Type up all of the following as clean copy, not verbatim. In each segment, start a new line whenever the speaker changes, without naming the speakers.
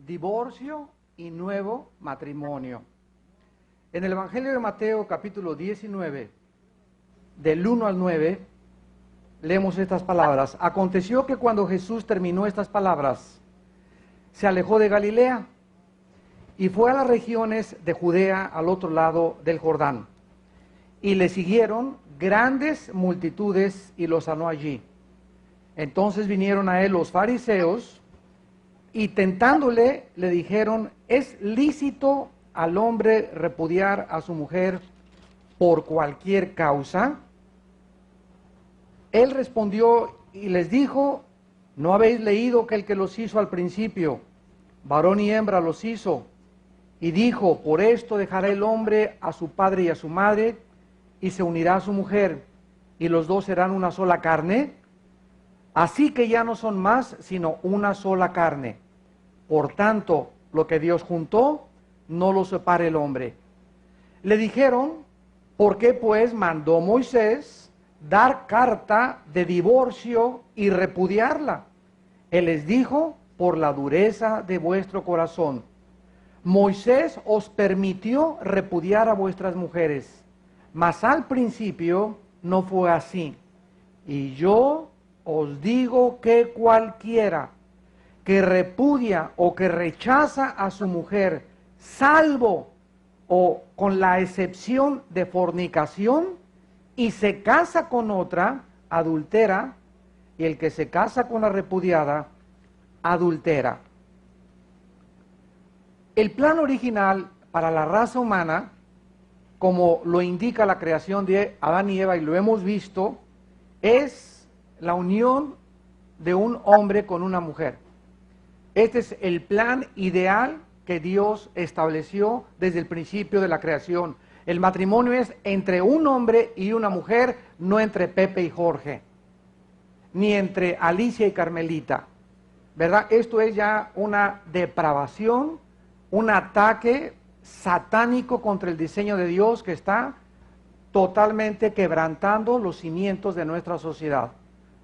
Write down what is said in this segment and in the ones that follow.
divorcio y nuevo matrimonio. En el Evangelio de Mateo, capítulo 19, del 1 al 9, leemos estas palabras. Aconteció que cuando Jesús terminó estas palabras, se alejó de Galilea y fue a las regiones de Judea al otro lado del Jordán. Y le siguieron grandes multitudes y lo sanó allí. Entonces vinieron a él los fariseos y tentándole le dijeron: ¿es lícito al hombre repudiar a su mujer por cualquier causa? Él respondió y les dijo: ¿no habéis leído que el que los hizo al principio, varón y hembra los hizo? Y dijo: por esto dejará el hombre a su padre y a su madre, y se unirá a su mujer, y los dos serán una sola carne. Así que ya no son más sino una sola carne. Por tanto, lo que Dios juntó, no lo separe el hombre. Le dijeron: ¿por qué pues mandó Moisés dar carta de divorcio y repudiarla? Él les dijo: por la dureza de vuestro corazón. Moisés os permitió repudiar a vuestras mujeres, mas al principio no fue así. Y yo os digo que cualquiera que repudia o que rechaza a su mujer, salvo o con la excepción de fornicación, y se casa con otra, adultera, y el que se casa con la repudiada, adultera. El plan original para la raza humana, como lo indica la creación de Adán y Eva, y lo hemos visto, es la unión de un hombre con una mujer. Este es el plan ideal que Dios estableció desde el principio de la creación. El matrimonio es entre un hombre y una mujer, no entre Pepe y Jorge, ni entre Alicia y Carmelita, ¿verdad? Esto es ya una depravación, un ataque satánico contra el diseño de Dios que está totalmente quebrantando los cimientos de nuestra sociedad.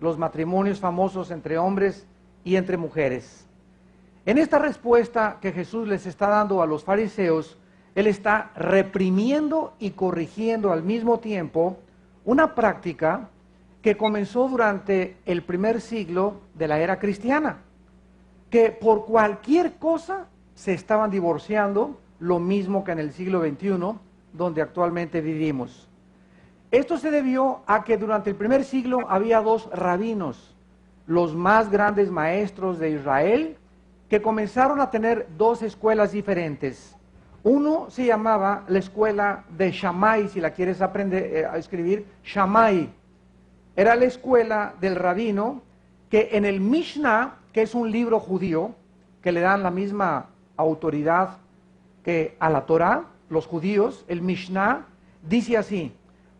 Los matrimonios famosos entre hombres y entre mujeres. En esta respuesta que Jesús les está dando a los fariseos, Él está reprimiendo y corrigiendo al mismo tiempo una práctica que comenzó durante el primer siglo de la era cristiana, que por cualquier cosa se estaban divorciando, lo mismo que en el siglo XXI, donde actualmente vivimos. Esto se debió a que durante el primer siglo había dos rabinos, los más grandes maestros de Israel, que comenzaron a tener dos escuelas diferentes. Uno se llamaba la escuela de Shammai, si la quieres aprender a escribir, Shammai. Era la escuela del rabino que en el Mishnah, que es un libro judío, que le dan la misma autoridad que a la Torah, los judíos, el Mishnah dice así: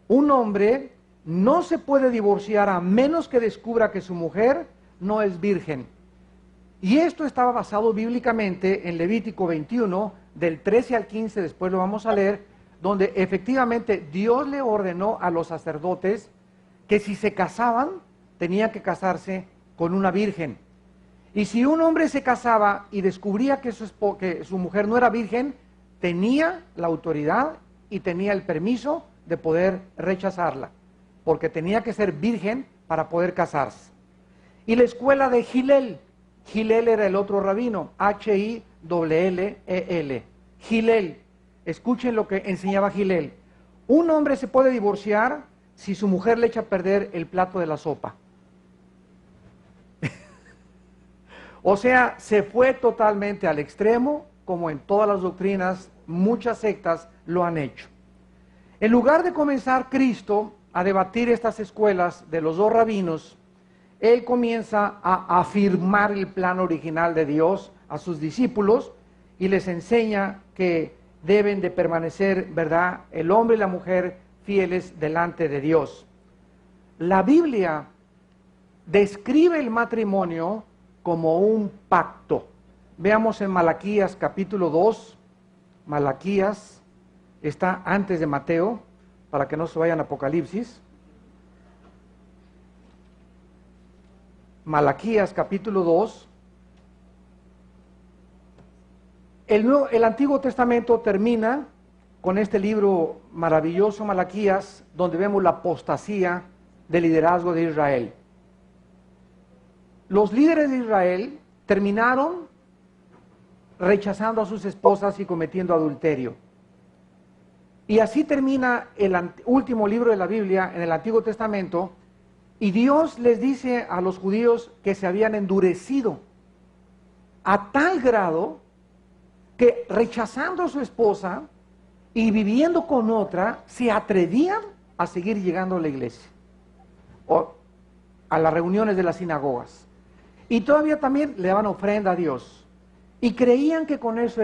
un hombre no se puede divorciar a menos que descubra que su mujer no es virgen. Y esto estaba basado bíblicamente en Levítico 21, del 13 al 15, después lo vamos a leer, donde efectivamente Dios le ordenó a los sacerdotes que si se casaban, tenían que casarse con una virgen. Y si un hombre se casaba y descubría que su mujer no era virgen, tenía la autoridad y tenía el permiso de poder rechazarla, porque tenía que ser virgen para poder casarse. Y la escuela de Hillel, Hillel era el otro rabino, H-I-L-L-E-L, Hillel. Escuchen lo que enseñaba Hillel: un hombre se puede divorciar si su mujer le echa a perder el plato de la sopa. O sea, se fue totalmente al extremo, como en todas las doctrinas, muchas sectas lo han hecho. En lugar de comenzar Cristo a debatir estas escuelas de los dos rabinos, Él comienza a afirmar el plan original de Dios a sus discípulos y les enseña que deben de permanecer, ¿verdad?, el hombre y la mujer fieles delante de Dios. La Biblia describe el matrimonio como un pacto. Veamos en Malaquías capítulo 2, Malaquías está antes de Mateo, para que no se vayan a Apocalipsis. Malaquías capítulo 2, el Antiguo Testamento termina con este libro maravilloso, Malaquías, donde vemos la apostasía del liderazgo de Israel. Los líderes de Israel terminaron rechazando a sus esposas y cometiendo adulterio. Y así termina el último libro de la Biblia en el Antiguo Testamento, y Dios les dice a los judíos que se habían endurecido a tal grado que rechazando a su esposa y viviendo con otra, se atrevían a seguir llegando a la iglesia o a las reuniones de las sinagogas. Y todavía también le daban ofrenda a Dios. Y creían que con eso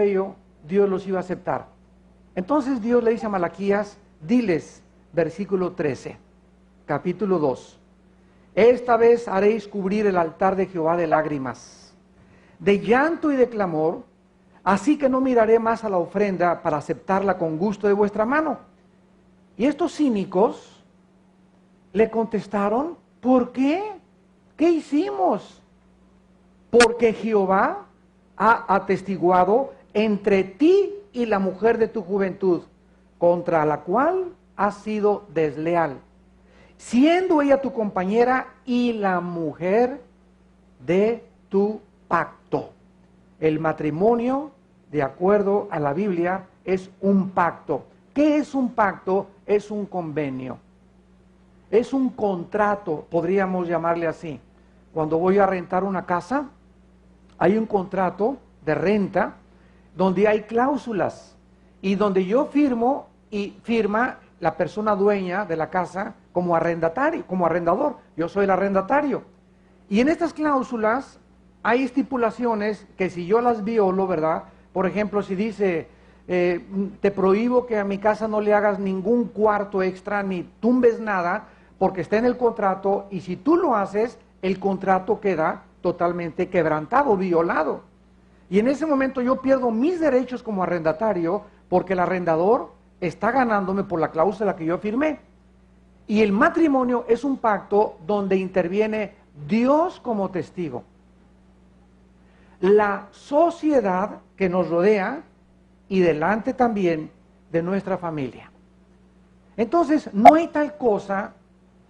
Dios los iba a aceptar. Entonces Dios le dice a Malaquías, diles, versículo 13, capítulo 2, esta vez haréis cubrir el altar de Jehová de lágrimas, de llanto y de clamor, así que no miraré más a la ofrenda para aceptarla con gusto de vuestra mano. Y estos cínicos le contestaron, ¿por qué? ¿Qué hicimos? Porque Jehová ha atestiguado entre ti y la mujer de tu juventud, contra la cual has sido desleal, siendo ella tu compañera y la mujer de tu pacto. El matrimonio, de acuerdo a la Biblia, es un pacto. ¿Qué es un pacto? Es un convenio. Es un contrato, podríamos llamarle así. Cuando voy a rentar una casa, hay un contrato de renta donde hay cláusulas y donde yo firmo y firma la persona dueña de la casa como arrendatario, como arrendador. Yo soy el arrendatario. Y en estas cláusulas hay estipulaciones que si yo las violo, ¿verdad? Por ejemplo, si dice, te prohíbo que a mi casa no le hagas ningún cuarto extra ni tumbes nada, porque está en el contrato, y si tú lo haces, el contrato queda totalmente quebrantado, violado. Y en ese momento yo pierdo mis derechos como arrendatario, porque el arrendador está ganándome por la cláusula que yo firmé. Y el matrimonio es un pacto donde interviene Dios como testigo, la sociedad que nos rodea y delante también de nuestra familia. Entonces, no hay tal cosa,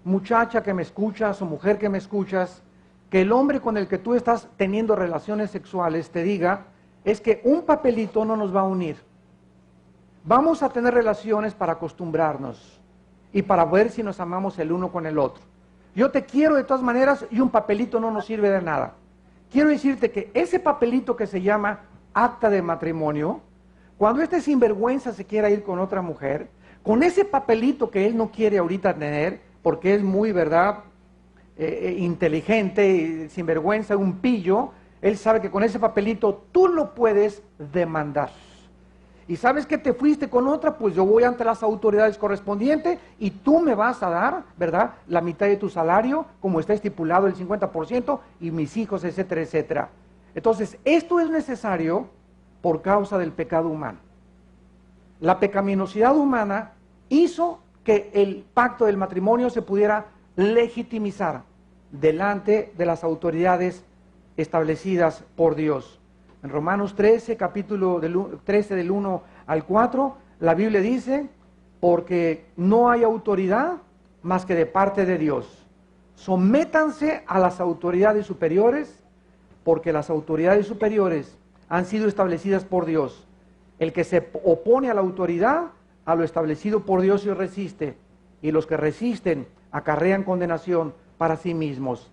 muchacha que me escuchas o mujer que me escuchas, que el hombre con el que tú estás teniendo relaciones sexuales te diga, es que un papelito no nos va a unir. Vamos a tener relaciones para acostumbrarnos y para ver si nos amamos el uno con el otro. Yo te quiero de todas maneras y un papelito no nos sirve de nada. Quiero decirte que ese papelito que se llama acta de matrimonio, cuando este sinvergüenza se quiera ir con otra mujer, con ese papelito que él no quiere ahorita tener, porque es muy, ¿verdad?, inteligente, sinvergüenza, un pillo, él sabe que con ese papelito tú lo puedes demandar. Y sabes que te fuiste con otra, pues yo voy ante las autoridades correspondientes y tú me vas a dar, ¿verdad?, la mitad de tu salario, como está estipulado el 50%, y mis hijos, etcétera, etcétera. Entonces, esto es necesario por causa del pecado humano. La pecaminosidad humana hizo que el pacto del matrimonio se pudiera legitimizar delante de las autoridades establecidas por Dios. En Romanos 13, capítulo 13 del 1 al 4, la Biblia dice, porque no hay autoridad más que de parte de Dios. Sométanse a las autoridades superiores, porque las autoridades superiores han sido establecidas por Dios. El que se opone a la autoridad, a lo establecido por Dios y resiste, y los que resisten acarrean condenación para sí mismos.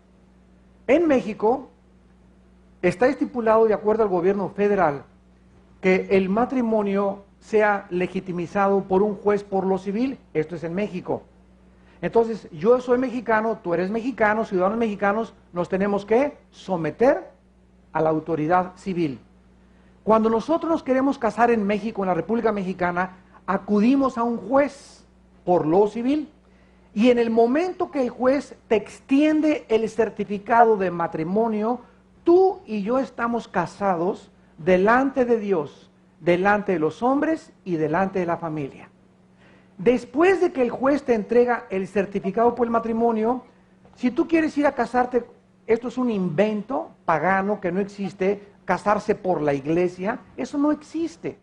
En México está estipulado, de acuerdo al gobierno federal, que el matrimonio sea legitimizado por un juez por lo civil. Esto es en México. Entonces, yo soy mexicano, tú eres mexicano, ciudadanos mexicanos, nos tenemos que someter a la autoridad civil. Cuando nosotros nos queremos casar en México, en la República Mexicana, acudimos a un juez por lo civil, y en el momento que el juez te extiende el certificado de matrimonio, tú y yo estamos casados delante de Dios, delante de los hombres y delante de la familia. Después de que el juez te entrega el certificado por el matrimonio, si tú quieres ir a casarte, esto es un invento pagano que no existe, casarse por la iglesia, eso no existe.